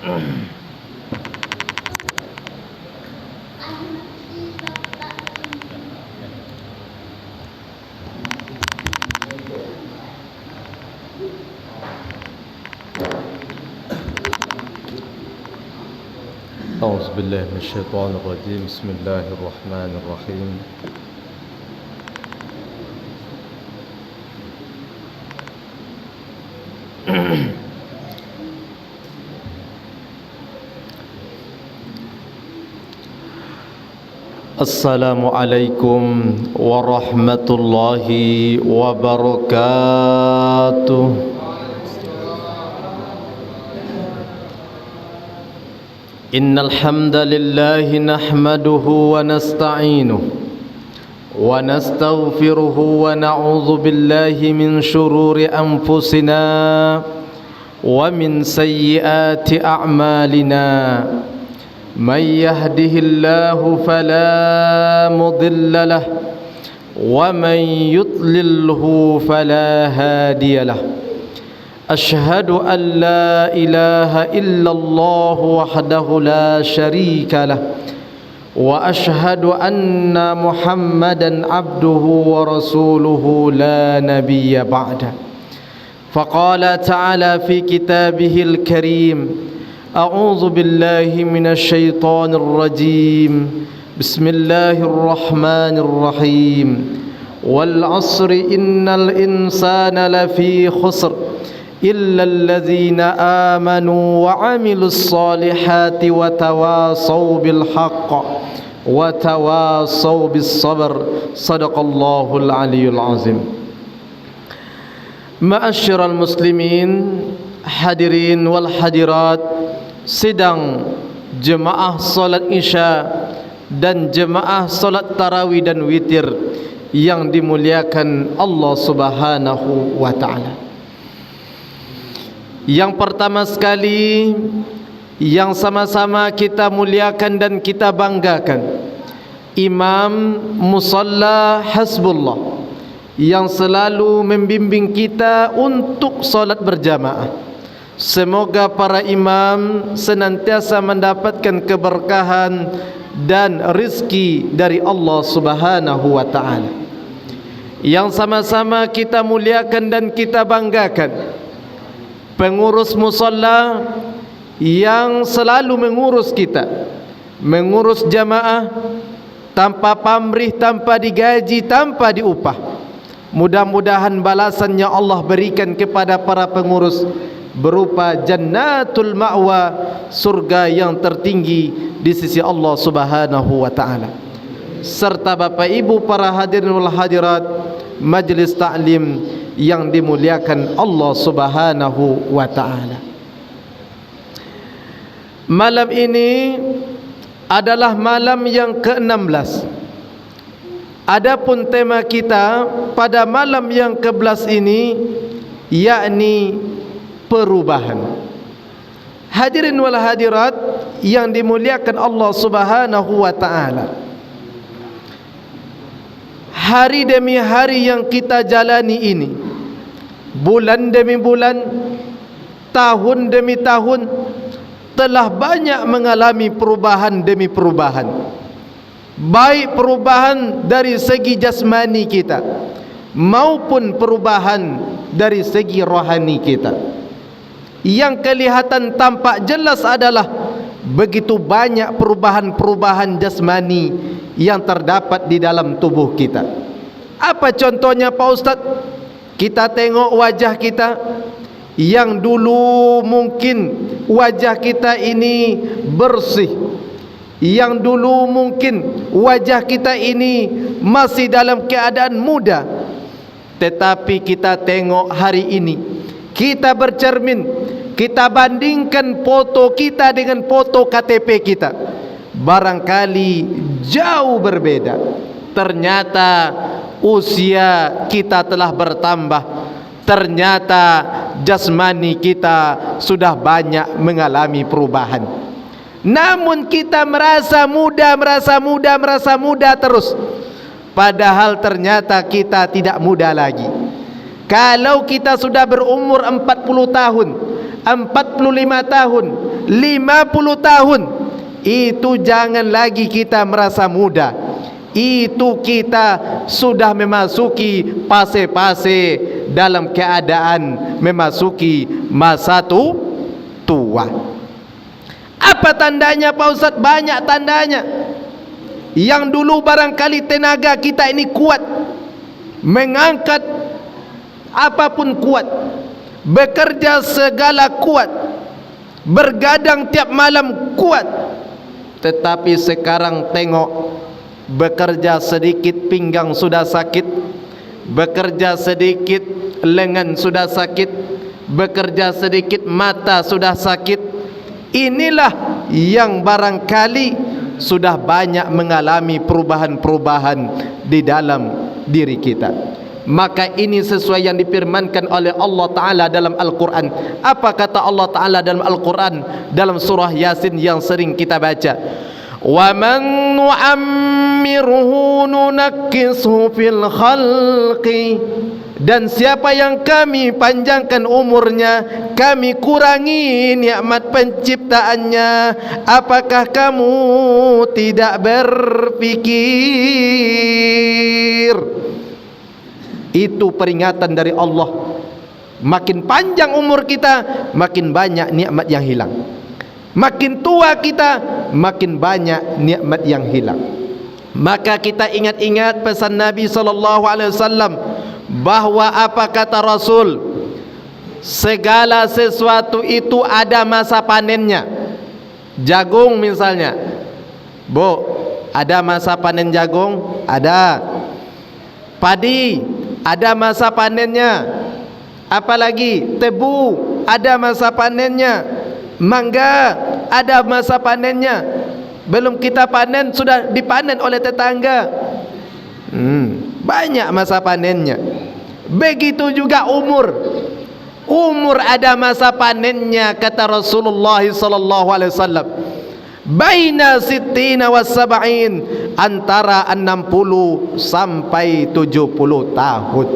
أعوذ بالله من الشيطان الرجيم. بسم الله الرحمن الرحيم. Assalamualaikum warahmatullahi wabarakatuh. Innal hamdalillah nahmaduhu wa nasta'inuhu wa nastaghfiruhu wa na'udzu billahi min shururi anfusina wa min sayyiati a'malina. Man yahdihillahu fala mudilla lahu wa man yudlilhu fala hadiya lahu. Ashhadu an la ilaha illallah wahdahu la syarika lah wa ashhadu anna Muhammadan abduhu wa rasuluhu la nabiyya ba'da. Faqala ta'ala fi kitabihil karim, a'udzu billahi minasy syaithanir rajim. Bismillahirrahmanirrahim. Wal 'asri innal insana lafi khusr إلا الذين آمنوا وعملوا الصالحات وتواصوا بالحق وتواصوا بالصبر. صدق الله العلي العظيم. Ma'asyiral muslimin, hadirin wal hadirat, sidang jemaah salat isya dan jemaah salat tarawih dan witir yang dimuliakan Allah Subhanahu wa taala. Yang pertama sekali yang sama-sama kita muliakan dan kita banggakan, Imam Musalla Hasbullah yang selalu membimbing kita untuk solat berjamaah. Semoga para imam senantiasa mendapatkan keberkahan dan rizki dari Allah Subhanahu wa ta'ala. Yang sama-sama kita muliakan dan kita banggakan, pengurus musalla yang selalu mengurus kita, mengurus jamaah tanpa pamrih, tanpa digaji, tanpa diupah. Mudah-mudahan balasannya Allah berikan kepada para pengurus berupa jannatul ma'wa, surga yang tertinggi di sisi Allah Subhanahu wa ta'ala. Serta Bapak Ibu para hadirin wal hadirat majlis ta'lim yang dimuliakan Allah Subhanahu wa ta'ala. Malam ini adalah malam yang ke-16. Adapun tema kita pada malam yang ke-11 ini yakni perubahan. Hadirin wal hadirat yang dimuliakan Allah Subhanahu wa ta'ala, hari demi hari yang kita jalani ini, bulan demi bulan, tahun demi tahun, telah banyak mengalami perubahan demi perubahan. Baik perubahan dari segi jasmani kita maupun perubahan dari segi rohani kita. Yang kelihatan tampak jelas adalah begitu banyak perubahan-perubahan jasmani yang terdapat di dalam tubuh kita. Apa contohnya Pak Ustaz? Kita tengok wajah kita yang dulu mungkin wajah kita ini bersih, yang dulu mungkin wajah kita ini masih dalam keadaan muda, tetapi kita tengok hari ini, kita bercermin, kita bandingkan foto kita dengan foto KTP kita, barangkali jauh berbeda. Ternyata usia kita telah bertambah, ternyata jasmani kita sudah banyak mengalami perubahan. Namun kita merasa muda terus, padahal ternyata kita tidak muda lagi. Kalau kita sudah berumur 40 tahun 45 tahun, 50 tahun, itu jangan lagi kita merasa muda. Itu kita sudah memasuki fase-fase dalam keadaan memasuki masa tua. Apa tandanya Pak Ustaz? Banyak tandanya. Yang dulu barangkali tenaga kita ini kuat, mengangkat apapun kuat, bekerja segala kuat, bergadang tiap malam kuat. Tetapi sekarang tengok, bekerja sedikit pinggang sudah sakit, bekerja sedikit lengan sudah sakit, bekerja sedikit mata sudah sakit. Inilah yang barangkali sudah banyak mengalami perubahan-perubahan di dalam diri kita. Maka ini sesuai yang difirmankan oleh Allah Ta'ala dalam Al-Quran. Apa kata Allah Ta'ala dalam Al-Quran, dalam surah Yasin yang sering kita baca? وَمَنْ نُعَمِّرْهُ نُنَكِّسْهُ فِي الْخَلْقِ. Dan siapa yang kami panjangkan umurnya, kami kurangi nikmat penciptaannya. Apakah kamu tidak berpikir? Itu peringatan dari Allah. Makin panjang umur kita, makin banyak nikmat yang hilang. Makin tua kita, makin banyak nikmat yang hilang. Maka kita ingat-ingat pesan Nabi SAW, bahwa apa kata Rasul? Segala sesuatu itu ada masa panennya. Jagung misalnya, Bu, ada masa panen jagung? Ada. Padi, ada masa panennya. Apalagi tebu, ada masa panennya. Mangga, ada masa panennya. Belum kita panen, sudah dipanen oleh tetangga. Banyak masa panennya. Begitu juga umur. Umur ada masa panennya, kata Rasulullah SAW. Baina sittina was sab'in, antara 60 sampai 70 tahun.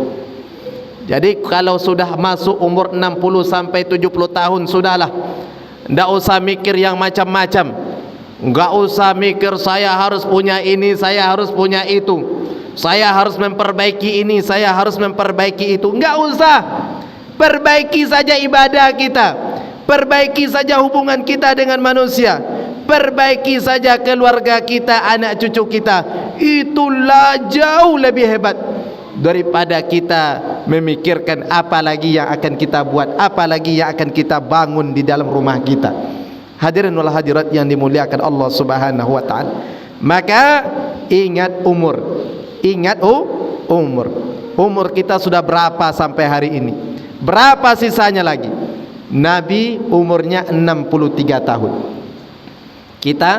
Jadi kalau sudah masuk umur 60 sampai 70 tahun, sudahlah. Tidak usah mikir yang macam-macam. Enggak usah mikir saya harus punya ini, saya harus punya itu, saya harus memperbaiki ini, saya harus memperbaiki itu. Enggak usah. Perbaiki saja ibadah kita, perbaiki saja hubungan kita dengan manusia, perbaiki saja keluarga kita, anak cucu kita. Itulah jauh lebih hebat daripada kita memikirkan apa lagi yang akan kita buat, apa lagi yang akan kita bangun di dalam rumah kita. Hadirin wal hadirat yang dimuliakan Allah Subhanahu wa taala. Maka ingat umur. Ingat umur. Umur kita sudah berapa sampai hari ini? Berapa sisanya lagi? Nabi umurnya 63 tahun. Kita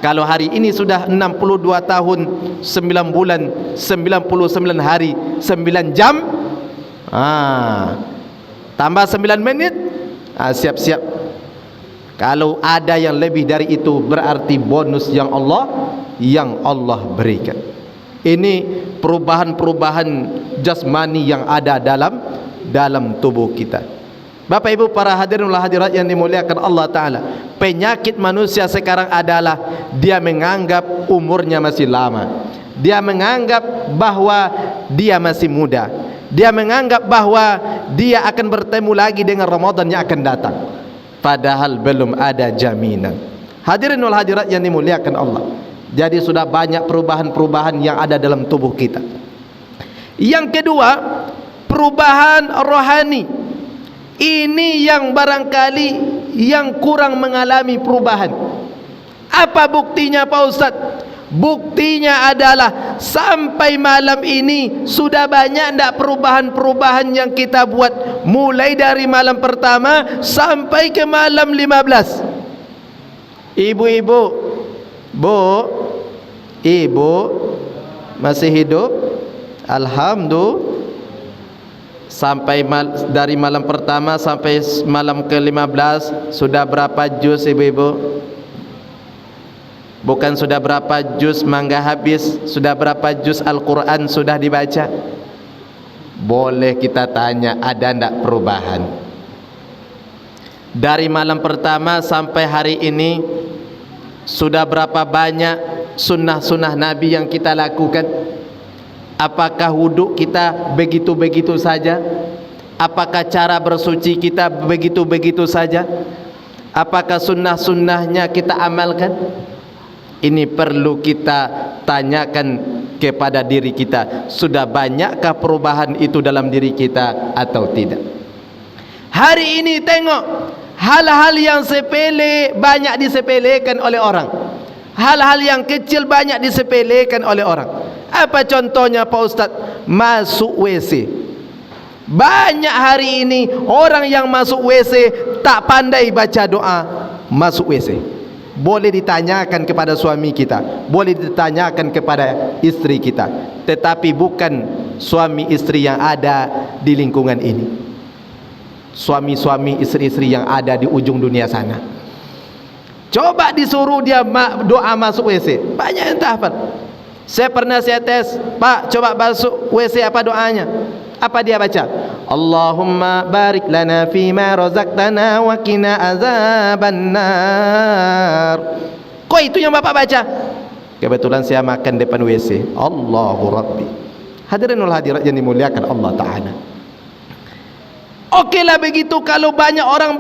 kalau hari ini sudah 62 tahun 9 bulan 99 hari 9 jam, tambah 9 menit, siap-siap. Kalau ada yang lebih dari itu, berarti bonus yang Allah berikan. Ini perubahan-perubahan jasmani yang ada dalam tubuh kita. Bapak Ibu para hadirin wal hadirat yang dimuliakan Allah Ta'ala, penyakit manusia sekarang adalah dia menganggap umurnya masih lama. Dia menganggap bahwa dia masih muda. Dia menganggap bahwa dia akan bertemu lagi dengan Ramadan yang akan datang, padahal belum ada jaminan. Hadirin wal hadirat yang dimuliakan Allah, jadi sudah banyak perubahan-perubahan yang ada dalam tubuh kita. Yang kedua, perubahan rohani. Ini yang barangkali yang kurang mengalami perubahan. Apa buktinya Pak Ustaz? Buktinya adalah sampai malam ini sudah banyak tidak perubahan-perubahan yang kita buat, mulai dari malam pertama sampai ke malam 15. Ibu-ibu, ibu masih hidup? Alhamdulillah. Sampai dari malam pertama sampai malam ke-15 sudah berapa juz ibu-ibu? Bukan sudah berapa juz mangga habis, sudah berapa juz Al-Quran sudah dibaca? Boleh kita tanya, ada ndak perubahan? Dari malam pertama sampai hari ini sudah berapa banyak sunnah-sunnah Nabi yang kita lakukan? Apakah wuduk kita begitu-begitu saja? Apakah cara bersuci kita begitu-begitu saja? Apakah sunnah-sunnahnya kita amalkan? Ini perlu kita tanyakan kepada diri kita. Sudah banyakkah perubahan itu dalam diri kita atau tidak? Hari ini tengok, hal-hal yang sepele banyak disepelekan oleh orang. Hal-hal yang kecil banyak disepelekan oleh orang. Apa contohnya Pak Ustaz? Masuk WC. Banyak hari ini orang yang masuk WC tak pandai baca doa masuk WC. Boleh ditanyakan kepada suami kita, boleh ditanyakan kepada istri kita, tetapi bukan suami istri yang ada di lingkungan ini, suami-suami istri-istri yang ada di ujung dunia sana. Coba disuruh dia doa masuk WC, banyak yang tak hafal. Saya tes, Pak, coba masuk WC apa doanya? Apa dia baca? Allahumma barik lana fima razaqtana wa qina azabannar. Kok itu yang Bapak baca? Kebetulan saya makan depan WC. Allahu Rabbi. Hadirin wal hadirat yang dimuliakan Allah Ta'ala. Okeylah begitu kalau banyak orang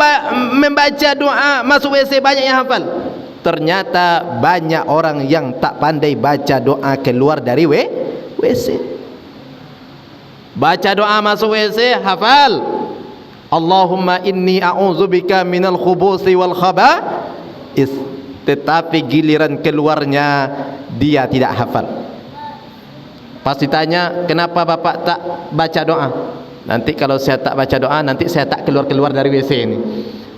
membaca doa masuk WC, banyak yang hafal. Ternyata banyak orang yang tak pandai baca doa keluar dari WC. Baca doa masuk WC hafal. Allahumma inni a'udzubika minal khubuthi wal khaba'is. Tetapi giliran keluarnya dia tidak hafal. Pasti tanya, kenapa Bapak tak baca doa? Nanti kalau saya tak baca doa, nanti saya tak keluar-keluar dari WC ini.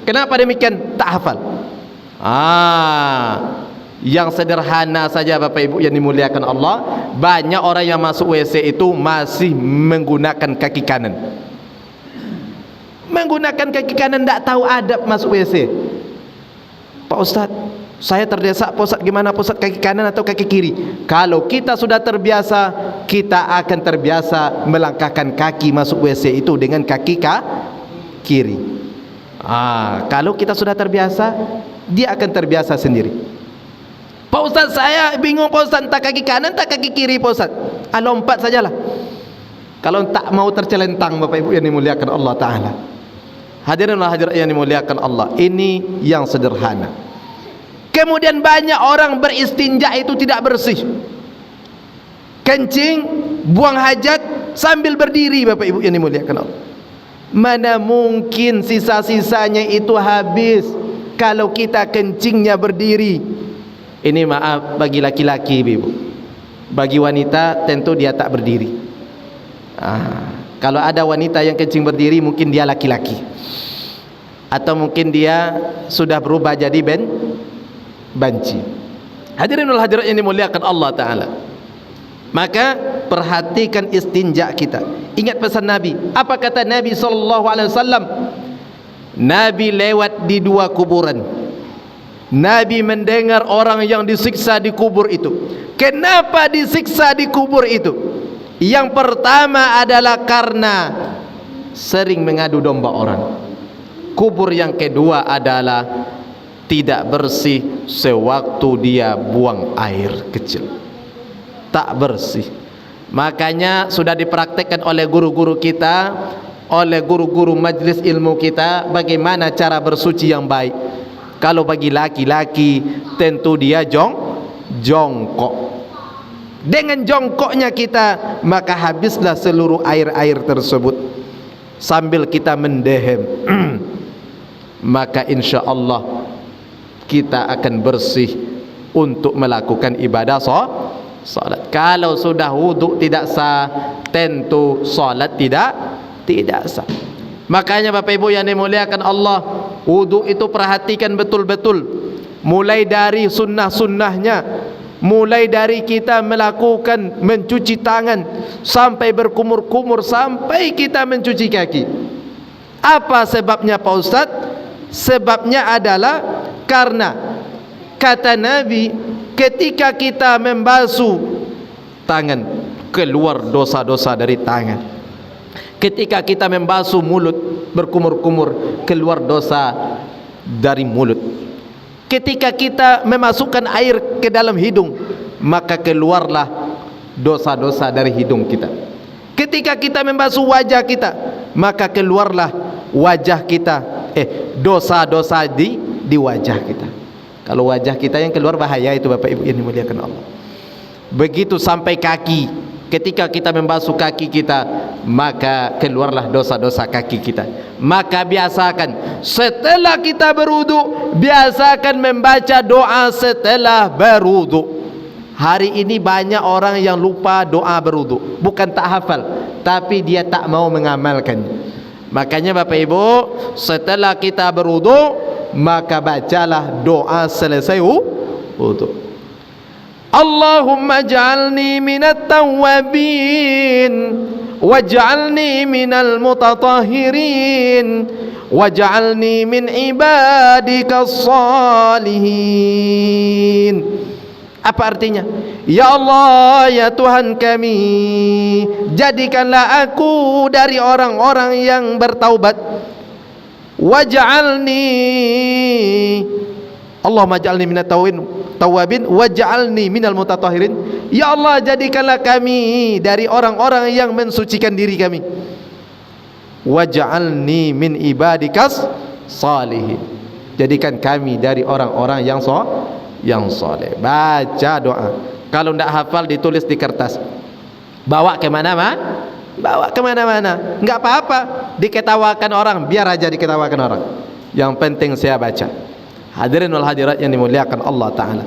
Kenapa demikian? Tak hafal. Yang sederhana saja Bapak Ibu yang dimuliakan Allah, banyak orang yang masuk WC itu masih menggunakan kaki kanan. Menggunakan kaki kanan, tidak tahu adab masuk WC. Pak Ustaz, saya terdesak. Pak Ustaz, gimana Pak Ustaz, kaki kanan atau kaki kiri? Kalau kita sudah terbiasa, kita akan terbiasa melangkahkan kaki masuk WC itu dengan kaki kiri. Kalau kita sudah terbiasa, dia akan terbiasa sendiri. Pak Ustaz, saya bingung Pak Ustaz, tak kaki kanan tak kaki kiri Pak Ustaz. Lompat sajalah. Kalau tak mau tercelentang Bapak Ibu yang dimuliakan Allah Ta'ala. Hadirinlah hadirat yang dimuliakan Allah, ini yang sederhana. Kemudian banyak orang beristinja itu tidak bersih. Kencing, buang hajat sambil berdiri Bapak Ibu yang dimuliakan Allah. Mana mungkin sisa-sisanya itu habis kalau kita kencingnya berdiri. Ini maaf bagi laki-laki Ibu. Bagi wanita tentu dia tak berdiri. Kalau ada wanita yang kencing berdiri, mungkin dia laki-laki, atau mungkin dia sudah berubah jadi banci. Hadirin wal hadirat yang dimuliakan Allah Ta'ala. Maka perhatikan istinja kita. Ingat pesan Nabi. Apa kata Nabi SAW? Nabi lewat di dua kuburan. Nabi mendengar orang yang disiksa di kubur itu. Kenapa disiksa di kubur itu? Yang pertama adalah karena sering mengadu domba orang. Kubur yang kedua adalah tidak bersih sewaktu dia buang air kecil. Tak bersih. Makanya sudah dipraktekkan oleh guru-guru kita, oleh guru-guru majlis ilmu kita, bagaimana cara bersuci yang baik. Kalau bagi laki-laki tentu dia jongkok. Dengan jongkoknya kita, maka habislah seluruh air-air tersebut. Sambil kita mendehem, maka insya Allah kita akan bersih untuk melakukan ibadah salat. Kalau sudah wuduk tidak sah, tentu salat tidak sah. Makanya Bapak Ibu yang dimuliakan Allah, wuduk itu perhatikan betul-betul. Mulai dari sunnah-sunnahnya, mulai dari kita melakukan mencuci tangan sampai berkumur-kumur, sampai kita mencuci kaki. Apa sebabnya Pak Ustaz? Sebabnya adalah karena kata Nabi, ketika kita membasuh tangan, keluar dosa-dosa dari tangan. Ketika kita membasuh mulut berkumur-kumur, keluar dosa dari mulut. Ketika kita memasukkan air ke dalam hidung, maka keluarlah dosa-dosa dari hidung kita. Ketika kita membasuh wajah kita, maka keluarlah wajah kita, dosa-dosa di wajah kita. Kalau wajah kita yang keluar, bahaya itu Bapak Ibu yang dimuliakan Allah. Begitu sampai kaki. Ketika kita membasuh kaki kita, maka keluarlah dosa-dosa kaki kita. Maka biasakan setelah kita berwudu, biasakan membaca doa setelah berwudu. Hari ini banyak orang yang lupa doa berwudu. Bukan tak hafal, tapi dia tak mau mengamalkannya. Makanya Bapak Ibu, setelah kita berwudu, maka bacalah doa selesai wudu. Allahumma ja'alni minat tawwabin waj'alni minal mutatahhirin waj'alni min ibadikas salihin. Apa artinya? Ya Allah, ya Tuhan kami, jadikanlah aku dari orang-orang yang bertaubat. Waj'alni, Allahumma ja'alni minat tawabin waj'alni minal mutatahhirin. Ya Allah, jadikanlah kami dari orang-orang yang mensucikan diri kami. Waj'alni min ibadikas salihin, jadikan kami dari orang-orang yang soleh. Baca doa. Kalau tidak hafal, ditulis di kertas, bawa kemana-mana. Bawa kemana-mana, enggak apa-apa. Diketawakan orang, biar aja diketawakan orang. Yang penting saya baca. Hadirin wal hadirat yang dimuliakan Allah Ta'ala,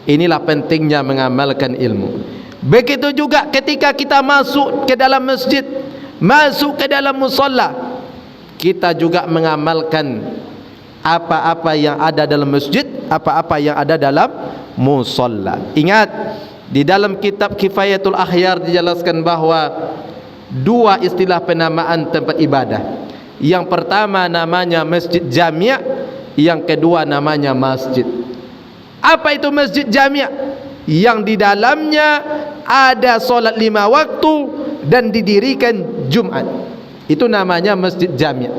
inilah pentingnya mengamalkan ilmu. Begitu juga ketika kita masuk ke dalam masjid, masuk ke dalam musalla, kita juga mengamalkan apa-apa yang ada dalam masjid, apa-apa yang ada dalam musalla. Ingat, di dalam kitab Kifayatul Akhyar dijelaskan bahwa dua istilah penamaan tempat ibadah. Yang pertama namanya masjid jami', yang kedua namanya masjid. Apa itu masjid jami'? Yang di dalamnya ada solat 5 waktu dan didirikan Jumat. Itu namanya masjid jami'.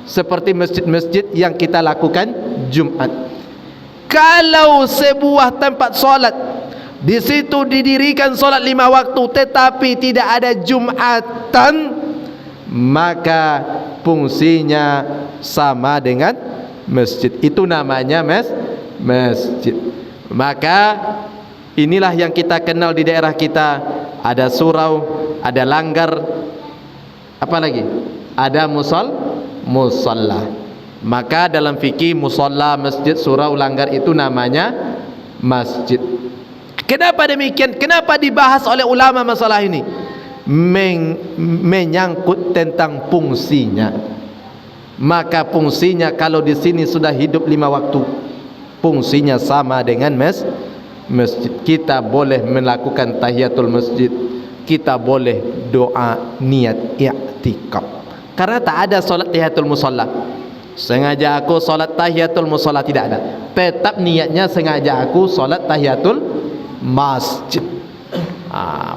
Seperti masjid-masjid yang kita lakukan Jumat. Kalau sebuah tempat solat, di situ didirikan solat 5 waktu tetapi tidak ada Jumatan, maka fungsinya sama dengan masjid. Itu namanya masjid. Maka inilah yang kita kenal di daerah kita. Ada surau, ada langgar, apa lagi? Ada musalla. Maka dalam fikih musalla, masjid, surau, langgar itu namanya masjid. Kenapa demikian? Kenapa dibahas oleh ulama masalah ini? Menyangkut tentang fungsinya. Maka fungsinya kalau di sini sudah hidup 5 waktu, fungsinya sama dengan masjid. Kita boleh melakukan tahiyatul masjid, kita boleh doa niat i'tikaf. Karena tak ada solat tahiyatul musalla. Sengaja aku solat tahiyatul musalla, tidak ada. Tetap niatnya sengaja aku solat tahiyatul masjid.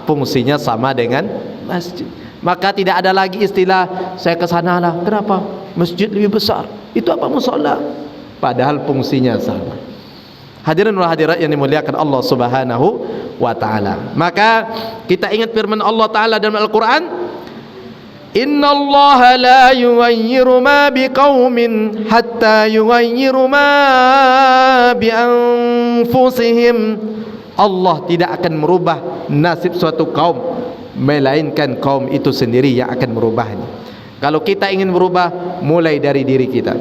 Fungsinya sama dengan masjid. Maka tidak ada lagi istilah saya ke sana lah. Kenapa? Masjid lebih besar. Itu apa musalla? Padahal fungsinya sama. Hadirin wal hadirat yang dimuliakan Allah Subhanahu wa taala. Maka kita ingat firman Allah Taala dalam Al-Qur'an, Innallaha la yughayyiru ma biqaumin hatta yughayyiru ma bi anfusihim. Allah tidak akan merubah nasib suatu kaum melainkan kaum itu sendiri yang akan merubahnya. Kalau kita ingin merubah, mulai dari diri kita.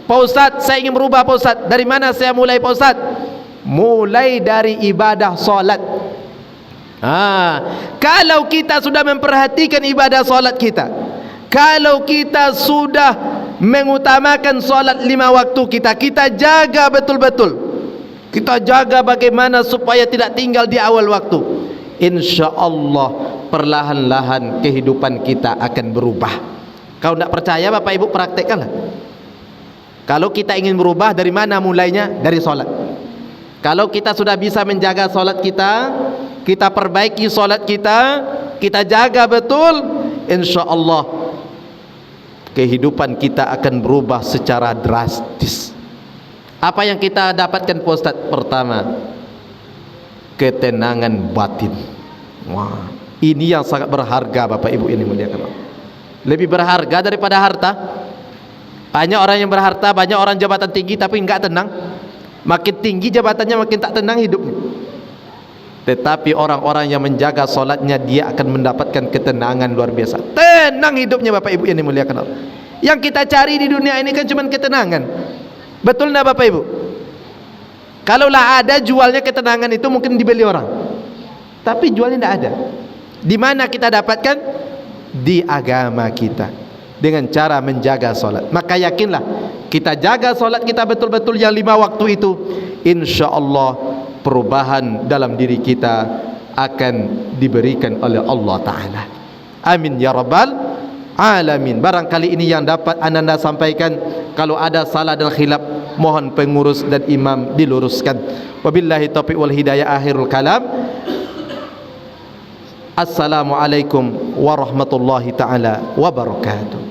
Pak Ustadz, saya ingin merubah Pak Ustadz. Dari mana saya mulai Pak Ustadz? Mulai dari ibadah solat. Kalau kita sudah memperhatikan ibadah solat kita, kalau kita sudah mengutamakan solat 5 waktu kita jaga betul-betul. Kita jaga bagaimana supaya tidak tinggal di awal waktu. Insya Allah perlahan-lahan kehidupan kita akan berubah. Kalau tidak percaya Bapak Ibu praktekkanlah. Kalau kita ingin berubah, dari mana mulainya? Dari solat. Kalau kita sudah bisa menjaga solat kita, kita perbaiki solat kita jaga betul, insya Allah kehidupan kita akan berubah secara drastis. Apa yang kita dapatkan Pak Ustaz? Pertama, ketenangan batin. Wah, ini yang sangat berharga Bapak Ibu ini muliakan Allah. Lebih berharga daripada harta. Banyak orang yang berharta, banyak orang jabatan tinggi tapi enggak tenang. Makin tinggi jabatannya makin tak tenang hidupnya. Tetapi orang-orang yang menjaga solatnya, dia akan mendapatkan ketenangan luar biasa. Tenang hidupnya Bapak Ibu yang dimuliakan Allah. Yang kita cari di dunia ini kan cuma ketenangan. Betul enggak Bapak Ibu? Kalaulah ada jualnya ketenangan itu mungkin dibeli orang. Tapi jualnya tidak ada. Di mana kita dapatkan? Di agama kita. Dengan cara menjaga solat. Maka yakinlah, kita jaga solat kita betul-betul yang 5 waktu itu, insya Allah perubahan dalam diri kita akan diberikan oleh Allah Ta'ala. Amin ya Rabbal Alamin. Barangkali ini yang dapat anda sampaikan. Kalau ada salah dan khilaf, mohon pengurus dan imam diluruskan. Wabillahi taufiq wal hidayah. Akhirul kalam. Assalamualaikum warahmatullahi ta'ala wabarakatuh.